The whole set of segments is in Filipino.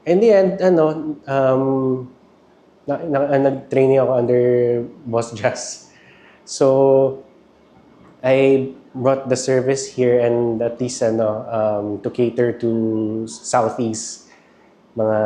In the end, nag-training ako under Boss Jazz. So, I brought the service here and at least to cater to Southeast. Mga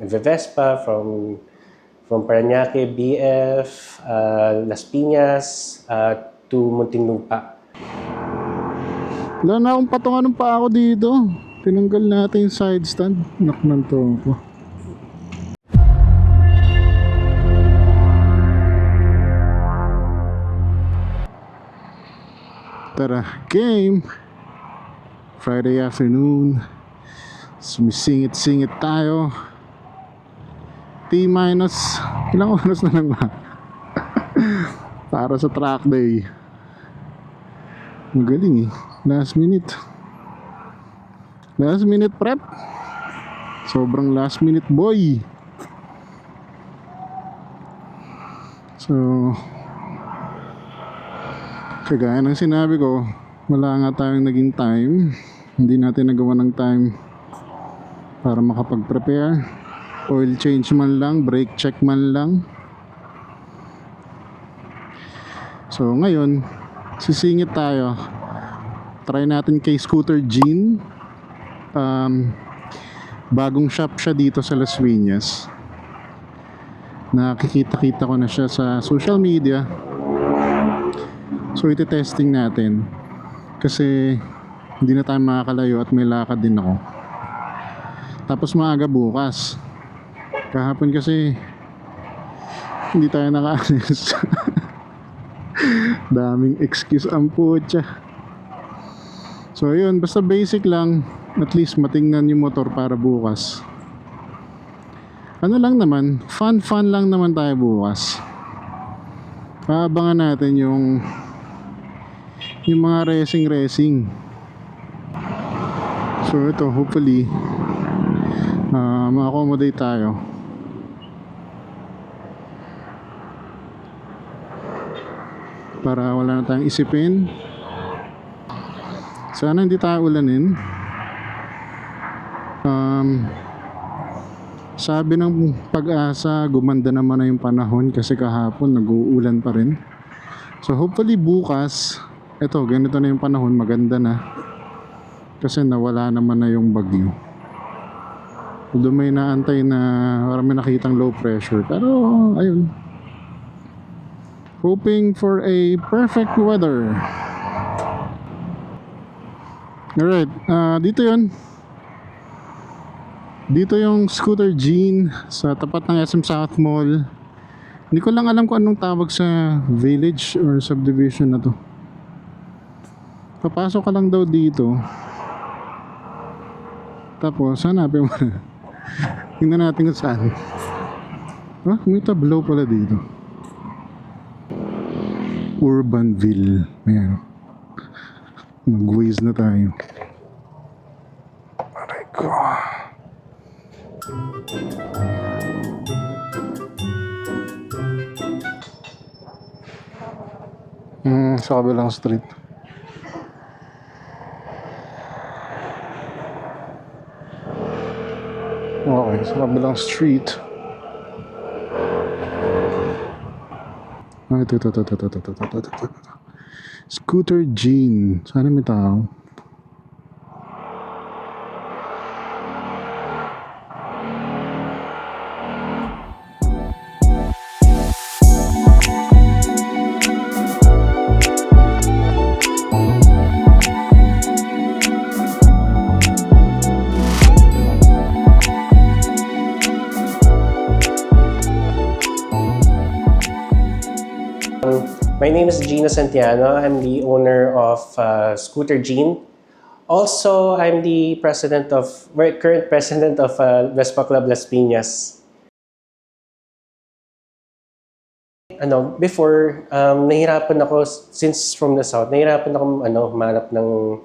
Vespa from Parañaque, BF, Las Piñas, to Muntinlupa. Wala na akong patungan ng paa ko dito. Tinanggal natin yung side stand. Nakman to ako. Tara, game! Friday afternoon. Sumisingit-singit tayo. T-minus. Ilang oras na lang ba? Para sa track day. Magaling eh. Last minute. Last minute prep. Sobrang last minute boy. So, kagaya ng sinabi ko, wala nga tayong naging time. Hindi natin nagawa ng time para makapag-prepare. Oil change man lang, brake check man lang. So ngayon, sisingit tayo. Try natin kay Scooter Jean. Bagong shop siya dito sa Las Piñas. Nakikita-kita ko na siya sa social media. So iti-testing natin. Kasi hindi na tayo makakalayo at may lakad din ako. Tapos maaga bukas. Kahapon kasi hindi tayo naka-alis. Daming excuse ang putya. So ayun, basta basic lang. At least matingnan yung motor para bukas. Ano lang naman, fun lang naman tayo bukas. Paabangan natin yung mga racing. So ito, hopefully ma-accommodate tayo. Para wala na tayong isipin. Sana hindi tayo ulanin. Sabi ng Pag-asa, gumanda naman na yung panahon kasi kahapon nag-uulan pa rin. So hopefully bukas, eto, ganito na yung panahon, maganda na. Kasi nawala naman na yung bagyo. Although may naantay na marami nakitang low pressure. Pero ayun, hoping for a perfect weather. Alright, dito yun. Dito yung Scooter Jean sa tapat ng SM South Mall. Hindi ko lang alam kung anong tawag sa village or subdivision na to. Papasok ka lang daw dito. Tapos hanapin mo na. Tingnan natin kung saan. May tablaw pala dito. Urbanville. Ayan. Mag-waze na tayo. Aray ko. Sa kabilang street. Okay, sa kabilang street. Ito. Scooter Jean. Sana may tao. My name is Gino Santiano. I'm the owner of Scooter Jean. Also, I'm the current president of Vespa Club Las Piñas. Before, nahirapan ako, since from the south, nahirapan ako humanap ng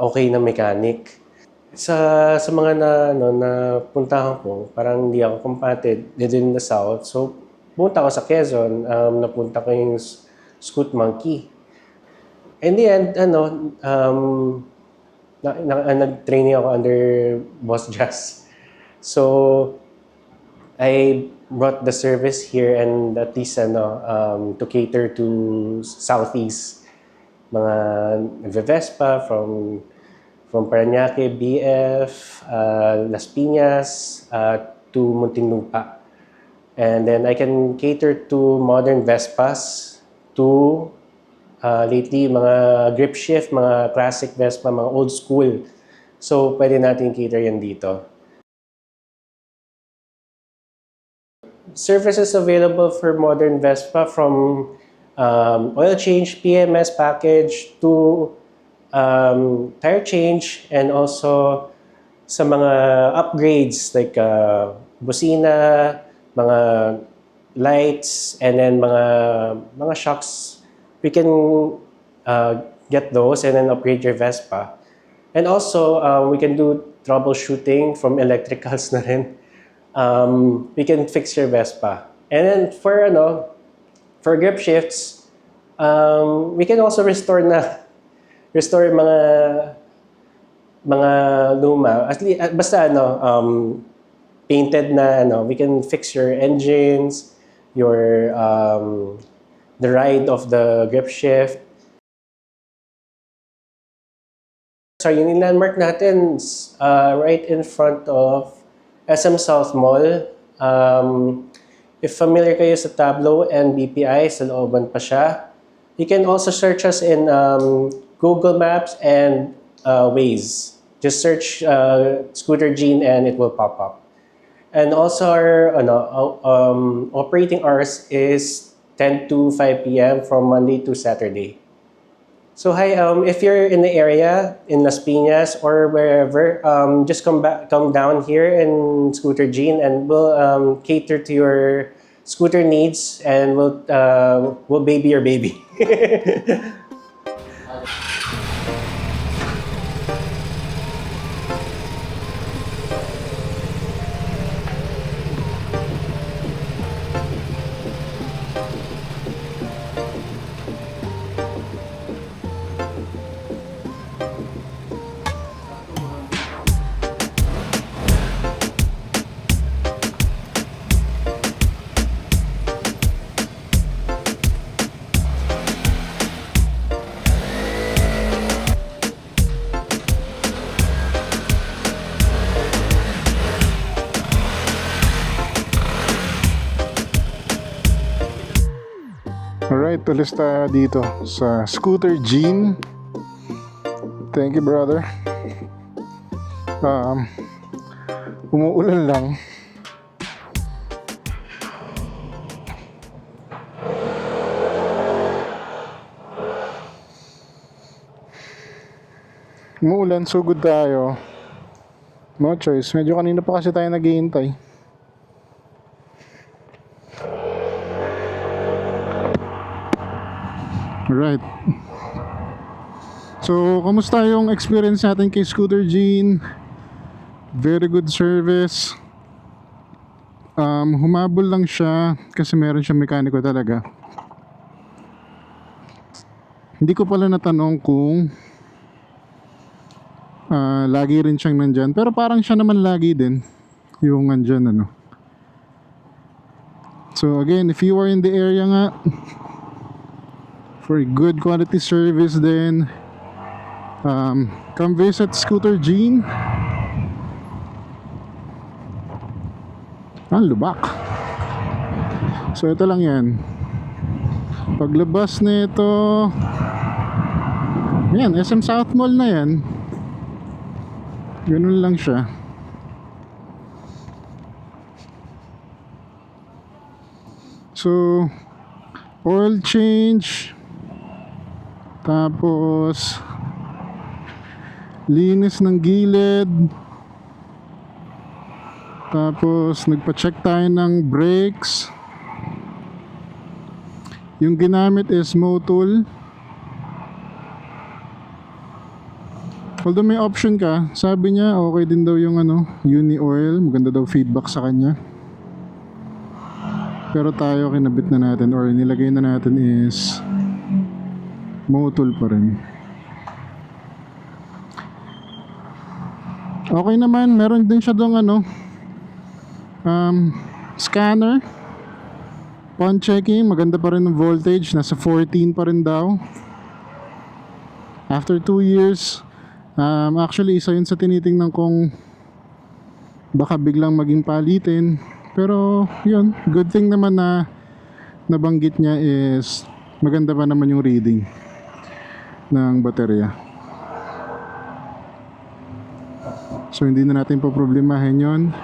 okay na mechanic. Sa mga na puntahan ko, parang hindi ako compatible within the south. So, pumunta ako sa Quezon, napunta ko yung Scoot Monkey. In the end, nag-training ako under Boss Jazz. So I brought the service here and at least to cater to Southeast. Mga Vespa from Parañaque, BF, Las Piñas, to Muntinlupa. And then I can cater to modern Vespas, to lately mga grip shift, mga classic Vespa, mga old school. So pwede natin cater yan dito. Services available for modern Vespa from oil change, PMS package to tire change, and also sa mga upgrades like busina, mga lights, and then mga shocks. We can get those and then upgrade your Vespa. And also, we can do troubleshooting from electricals na rin. We can fix your Vespa. And then for grip shifts, we can also restore mga luma. At least, basta painted na we can fix your engines, your the ride of the grip shift. So yung landmark natin right in front of SM South Mall. If familiar kayo sa Tableau and BPI, sa looban pa siya. You can also search us in Google Maps and Waze. Just search Scooter Gene and it will pop up. And also our operating hours is 10 to 5 p.m. from Monday to Saturday. So hi, if you're in the area in Las Piñas or wherever, just come down here in Scooter Gene, and we'll cater to your scooter needs, and we'll baby your baby. Alright, tulis tayo dito sa Scooter Gene. Thank you, brother. Umuulan lang. Umuulan, sugod tayo. No choice. Medyo kanina pa kasi tayo naghihintay. Right. So, kamusta yung experience natin kay Scooter Gene? Very good service. Humabol lang siya kasi meron siyang mekaniko talaga. Hindi ko pala natanong kung lagi rin siyang nandyan. Pero parang siya naman lagi din yung nandyan, So again, if you are in the area nga, for good quality service then come visit Scooter Gene. Lubak. So ito lang yan. Paglabas nito, yan, SM South Mall na yan. Ganun lang siya. So oil change, tapos linis ng gilid, tapos nagpa-check tayo ng brakes. Yung ginamit is Motul. Although may option ka, sabi niya okay din daw yung Uni Oil, maganda daw feedback sa kanya. Pero tayo kinabit na natin or nilagay na natin is Motul pa rin. Okay naman, meron din siya dong Scanner. Upon checking, maganda pa rin ang voltage. Nasa 14 pa rin daw. After 2 years, actually isa yun sa tinitingnan kong baka biglang maging palitin. Pero yun, good thing naman na nabanggit niya is maganda pa naman yung reading ng baterya. So hindi na natin poproblemahin yun.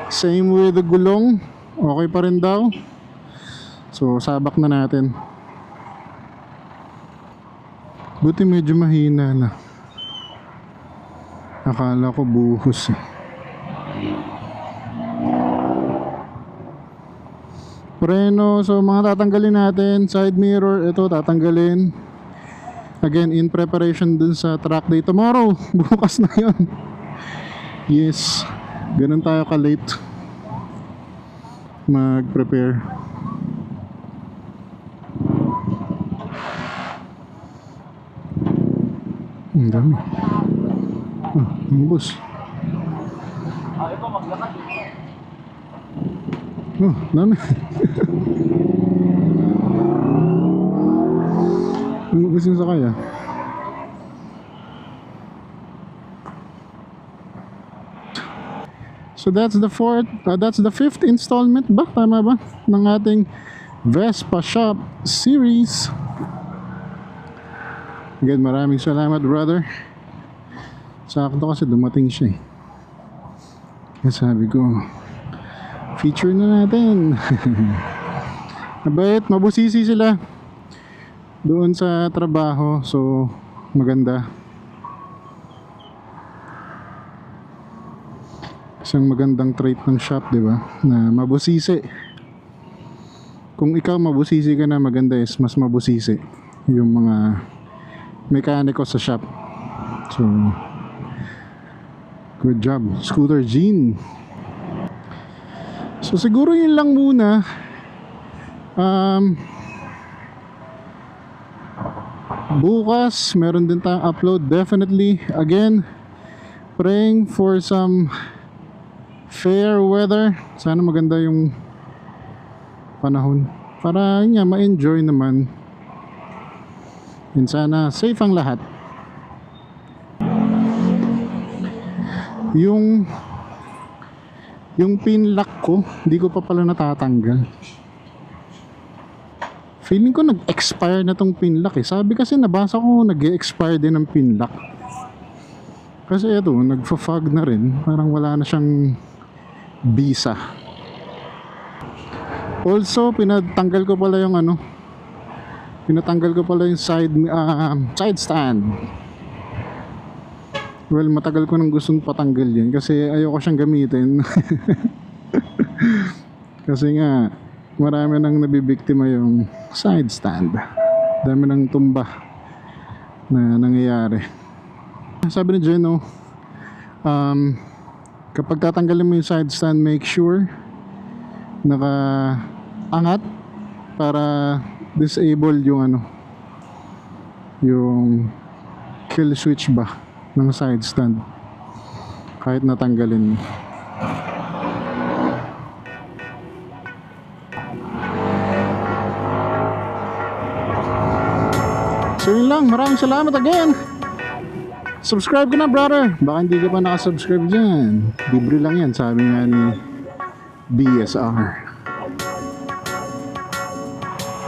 Same with the gulong. Okay pa rin daw. So sabak na natin. Buti medyo mahina na. Akala ko buhos eh. Preno, so mga tatanggalin natin. Side mirror, ito tatanggalin. Again, in preparation dun sa track day tomorrow. Bukas na yun. Yes, ganun tayo ka-late mag-prepare. Ang dami. Ang bus. Dami. Ang bus yung sakay ah. So that's the fifth installment ba? Tama ba? Ng ating Vespa Shop series. Again, maraming salamat brother. Sakto kasi dumating siya eh. Kaya sabi ko, feature na natin. Mabait, mabusisi sila doon sa trabaho. So, maganda. Isang magandang trait ng shop, di ba? Na mabusisi. Kung ikaw mabusisi ka na, maganda is mas mabusisi yung mga mekaniko sa shop. So, good job, Scooter Gene. So, siguro yun lang muna. Bukas, meron din tayong upload. Definitely, again, praying for some fair weather. Sana maganda yung panahon para niya ma-enjoy naman. And sana safe ang lahat. Yung pin lock ko, hindi ko pa pala natatanggal. Feeling ko nag-expire na tong pin lock eh. Sabi kasi nabasa ko nag-expire din ang pin lock. Kasi ito, nagfa-fog na rin. Parang wala na siyang bisa. Also, pinatanggal ko pala yung side stand. Well, matagal ko nang gustong patanggal yan kasi ayoko siyang gamitin. Kasi nga marami nang nabibiktima yung side stand. Dami nang tumba na nangyayari. Sabi ni Jeno, kapag tatanggalin mo yung side stand, make sure nakaangat para disable yung yung kill switch ba ng side stand kahit natanggalin mo. So yun lang, maraming salamat again. Subscribe ka na brother, baka hindi ka pa nakasubscribe dyan. Libre lang yan, sabi nga ni BSR.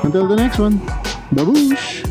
Until the next one, babush!